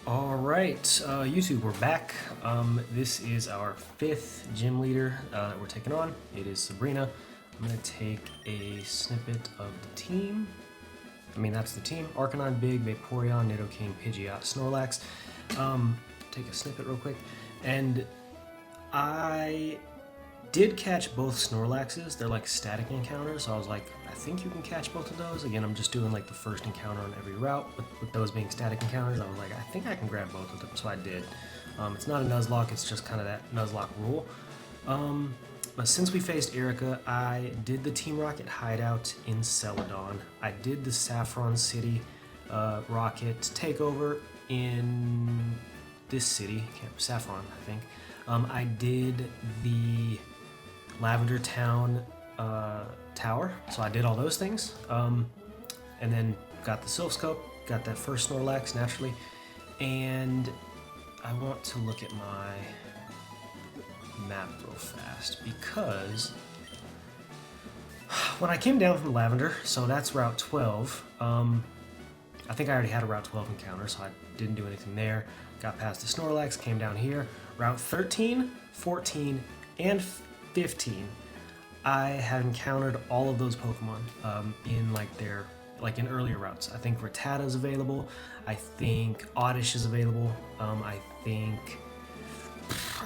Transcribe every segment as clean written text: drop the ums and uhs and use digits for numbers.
Alright, YouTube, we're back. This is our 5th gym leader that we're taking on. It is Sabrina. I'm going to take a snippet of the team. That's the team. Arcanine, Big, Vaporeon, Nidoking, Pidgeot, Snorlax. Take a snippet real quick. And I did catch both Snorlaxes. They're like static encounters, so I was like, I think you can catch both of those. Again, I'm just doing like the first encounter on every route. With those being static encounters, I was like, I think I can grab both of them, so I did. It's not a Nuzlocke, it's just kind of that Nuzlocke rule. But since we faced Erica, I did the Team Rocket hideout in Celadon. I did the Saffron City Rocket takeover in this city, Camp Saffron, I think. I did the Lavender Town tower, so I did all those things, and then got the Silph Scope, got that first Snorlax naturally, and I want to look at my map real fast because when I came down from Lavender, so that's Route 12, I think I already had a Route 12 encounter, so I didn't do anything there. Got past the Snorlax, came down here. Route 13, 14, and 15, I have encountered all of those Pokemon in earlier routes. I think Rattata's available. I think Oddish is available. I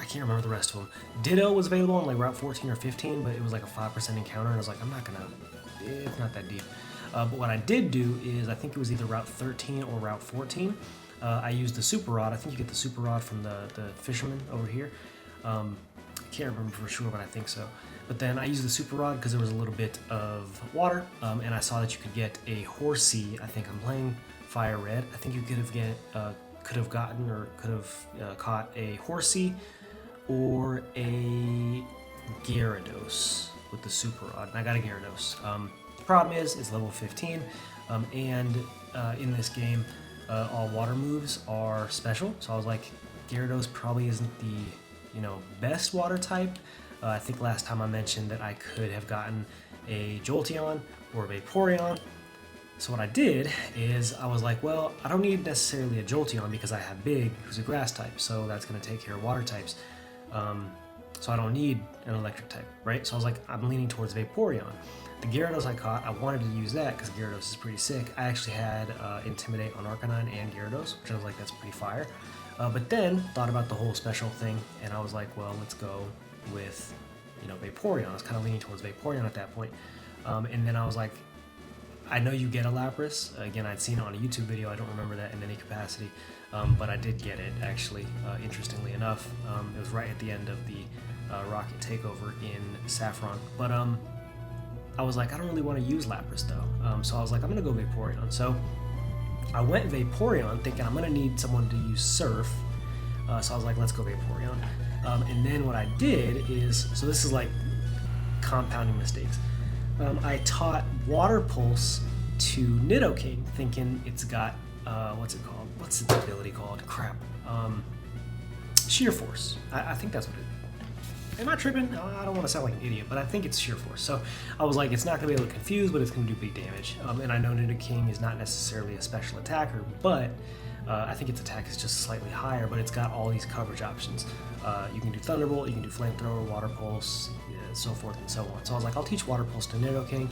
can't remember the rest of them. Ditto was available on like Route 14 or 15, but it was like a 5% encounter, and I was like, it's not that deep. But what I did do is, I think it was either Route 13 or Route 14. I used the Super Rod. I think you get the Super Rod from the fisherman over here. I can't remember for sure, but I think so. But then I used the Super Rod because there was a little bit of water, and I saw that you could get a Horsey. I think I'm playing Fire Red. I think you could have caught a Horsey or a Gyarados with the Super Rod. And I got a Gyarados. The problem is, it's level 15, and in this game, all water moves are special. So I was like, Gyarados probably isn't the best water type. I think last time I mentioned that I could have gotten a Jolteon or a Vaporeon. So what I did is I was like, well, I don't need necessarily a Jolteon because I have Big, who's a grass type, so that's going to take care of water types. So I don't need an electric type, right? So I was like, I'm leaning towards Vaporeon. The Gyarados I caught, I wanted to use that because Gyarados is pretty sick. I actually had Intimidate on Arcanine and Gyarados, which I was like, that's pretty fire. But then thought about the whole special thing, and I was like, well, let's go with Vaporeon. I was kind of leaning towards Vaporeon at that point. And then I was like, I know you get a Lapras. Again, I'd seen it on a YouTube video. I don't remember that in any capacity, but I did get it actually. Interestingly enough, it was right at the end of the Rocket takeover in Saffron. But I was like, I don't really want to use Lapras though. So I was like, I'm gonna go Vaporeon. So I went Vaporeon thinking I'm gonna need someone to use Surf. So I was like, let's go Vaporeon. And then what I did is, so this is like compounding mistakes. I taught Water Pulse to Nidoking, thinking it's got, what's it called? What's its ability called? Crap. Sheer Force. I think that's what it is. Am I tripping? I don't want to sound like an idiot, but I think it's Sheer Force. So I was like, it's not going to be able to confuse, but it's going to do big damage. And I know Nidoking is not necessarily a special attacker, but I think its attack is just slightly higher, but it's got all these coverage options. You can do Thunderbolt, you can do Flamethrower, Water Pulse, so forth and so on. So I was like, I'll teach Water Pulse to Nidoking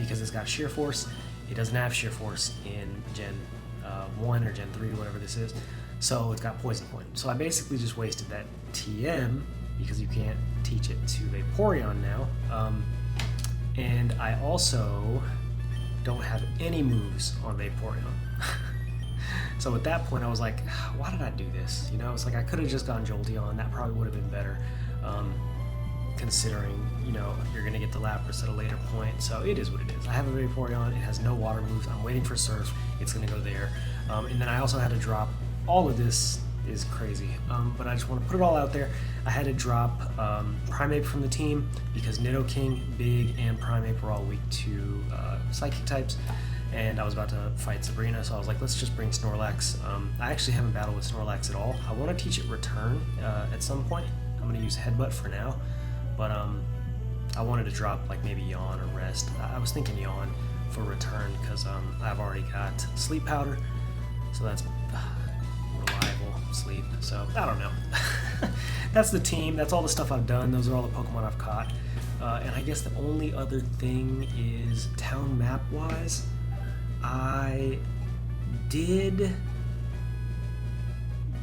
because it's got Sheer Force. It doesn't have Sheer Force in Gen 1 or Gen 3, whatever this is. So it's got Poison Point. So I basically just wasted that TM because you can't teach it to Vaporeon now. And I also don't have any moves on Vaporeon. So at that point I was like, why did I do this? It's like I could have just gone Jolteon. That probably would have been better, considering, you're going to get the Lapras at a later point. So it is what it is. I have a Vaporeon. It has no water moves. I'm waiting for Surf. It's going to go there. And then I also had to drop, all of this is crazy, but I just want to put it all out there. I had to drop Primeape from the team because Nidoking, Big, and Primeape were all weak to Psychic types. And I was about to fight Sabrina, so I was like, let's just bring Snorlax. I actually haven't battled with Snorlax at all. I want to teach it Return at some point. I'm going to use Headbutt for now, but I wanted to drop like maybe Yawn or Rest. I was thinking Yawn for Return because I've already got Sleep Powder, so that's reliable. sleep. So I don't know. That's the team. That's all the stuff I've done. Those are all the Pokemon I've caught. And I guess the only other thing is town map wise, I did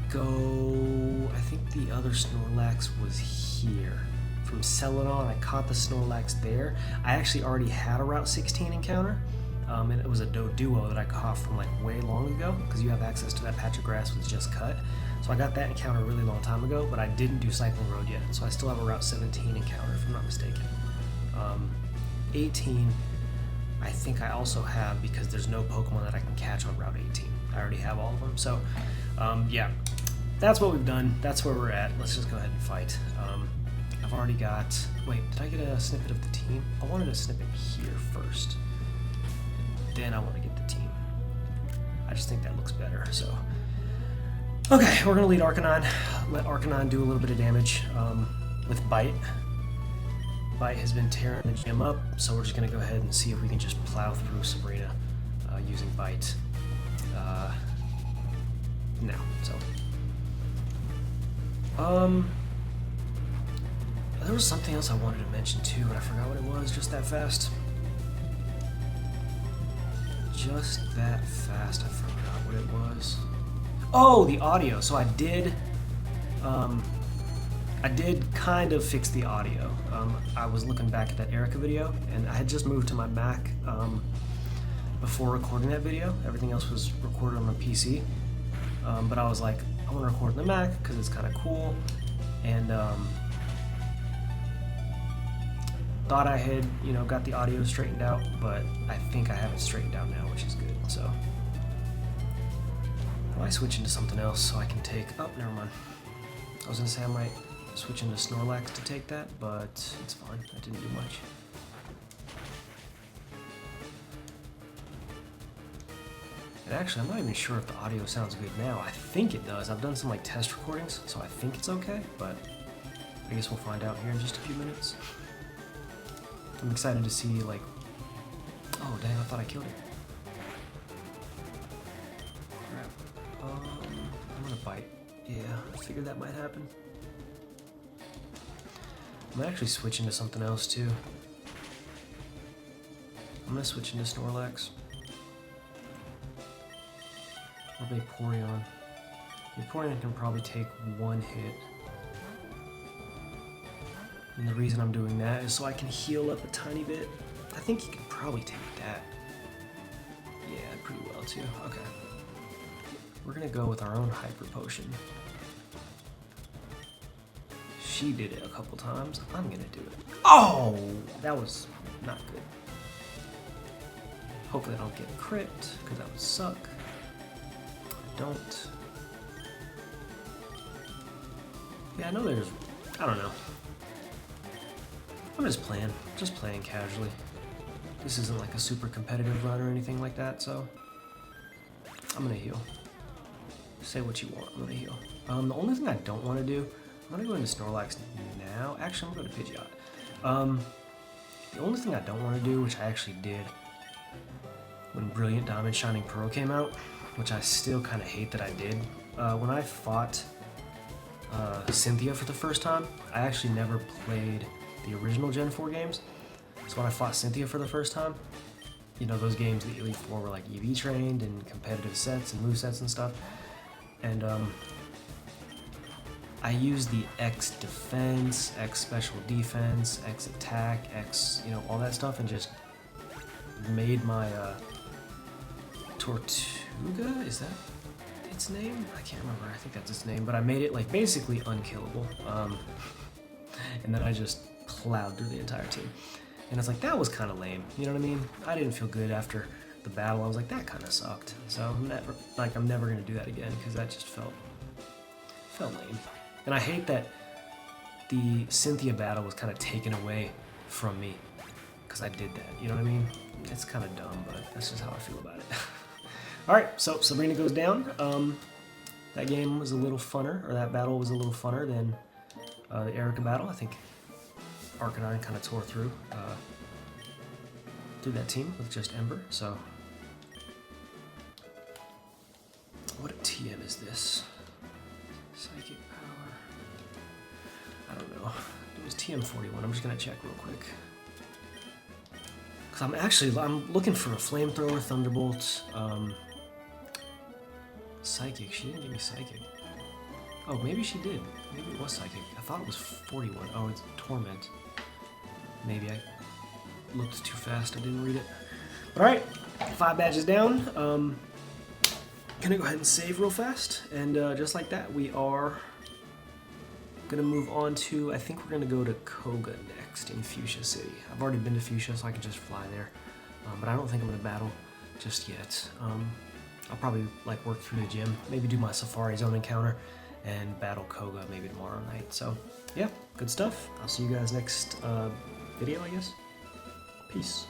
go, I think the other Snorlax was here. From Celadon, I caught the Snorlax there. I actually already had a Route 16 encounter, and it was a Doduo that I caught from like way long ago, because you have access to that patch of grass was just cut. So I got that encounter a really long time ago, but I didn't do Cycling Road yet, so I still have a Route 17 encounter, if I'm not mistaken. 18, I think I also have, because there's no Pokemon that I can catch on Route 18. I already have all of them, so yeah. That's what we've done. That's where we're at. Let's just go ahead and fight. I've already got... Wait, did I get a snippet of the team? I wanted a snippet here first. Then I want to get the team. I just think that looks better, so... Okay, we're going to lead Arcanine. Let Arcanine do a little bit of damage with Bite. Bite has been tearing the gym up, so we're just going to go ahead and see if we can just plow through Sabrina using Bite. No, so... there was something else I wanted to mention too, but I forgot what it was just that fast. Just that fast, I forgot what it was. Oh, the audio. So I did kind of fix the audio. I was looking back at that Erica video, and I had just moved to my Mac before recording that video. Everything else was recorded on my PC, but I was like, I want to record on the Mac because it's kind of cool, and thought I had, you know, got the audio straightened out, but I think I have it straightened out now, which is good. So, I switch into something else so I can take. Oh, never mind. I was gonna say I might switch into Snorlax to take that, but it's fine. I didn't do much. And actually, I'm not even sure if the audio sounds good now. I think it does. I've done some like test recordings, so I think it's okay, but I guess we'll find out here in just a few minutes. I'm excited to see, like... Oh, dang, I thought I killed it. Crap. I'm gonna bite. Yeah, I figured that might happen. I'm gonna actually switch into something else, too. I'm gonna switch into Snorlax. Or Vaporeon. Vaporeon can probably take one hit. And the reason I'm doing that is so I can heal up a tiny bit. I think you can probably take that. Yeah, pretty well too. Okay. We're gonna go with our own Hyper Potion. She did it a couple times. I'm gonna do it. Oh! That was not good. Hopefully I don't get a crit, because that would suck. I don't. Yeah, I know there's... I don't know. I'm just playing casually. This isn't like a super competitive run or anything like that, so I'm gonna heal. Say what you want, I'm gonna heal. The only thing I don't want to do, I'm gonna go into Snorlax now. Actually, I'm gonna go to Pidgeot. The only thing I don't want to do, which I actually did when Brilliant Diamond Shining Pearl came out, which I still kind of hate that I did, when I fought Cynthia for the first time, I actually never played the original Gen 4 games. So when I fought Cynthia for the first time, you know, those games, the Elite Four, were like EV trained and competitive sets and movesets and stuff. And I used the X defense, X special defense, X attack, X, you know, all that stuff, and just made my Tortuga, is that its name? I can't remember, I think that's its name, but I made it like basically unkillable. And then I just plowed through the entire team. And it's like, that was kind of lame, you know what I mean? I didn't feel good after the battle. I was like, that kind of sucked. So I'm never gonna do that again, because that just felt lame. And I hate that the Cynthia battle was kind of taken away from me because I did that, you know what I mean? It's kind of dumb, but that's just how I feel about it. Alright, so Sabrina goes down. That game was a little funner, or that battle was a little funner than the Erica battle. I think Arcanine kind of tore through that team with just Ember, so... What a TM is this? Psychic power. I don't know. It was TM41. I'm just gonna check real quick. Cause I'm looking for a flamethrower, thunderbolt, psychic. She didn't give me psychic. Oh, maybe she did. Maybe it was psychic. I thought it was 41. Oh, it's torment. Maybe I looked too fast. I didn't read it. All right, 5 badges down. Gonna go ahead and save real fast, and just like that, we are gonna move on to. I think we're gonna go to Koga next in Fuchsia City. I've already been to Fuchsia, so I can just fly there. But I don't think I'm gonna battle just yet. I'll probably like work through the gym, maybe do my Safari Zone encounter, and battle Koga maybe tomorrow night. So yeah, good stuff. I'll see you guys next video, I guess. Peace.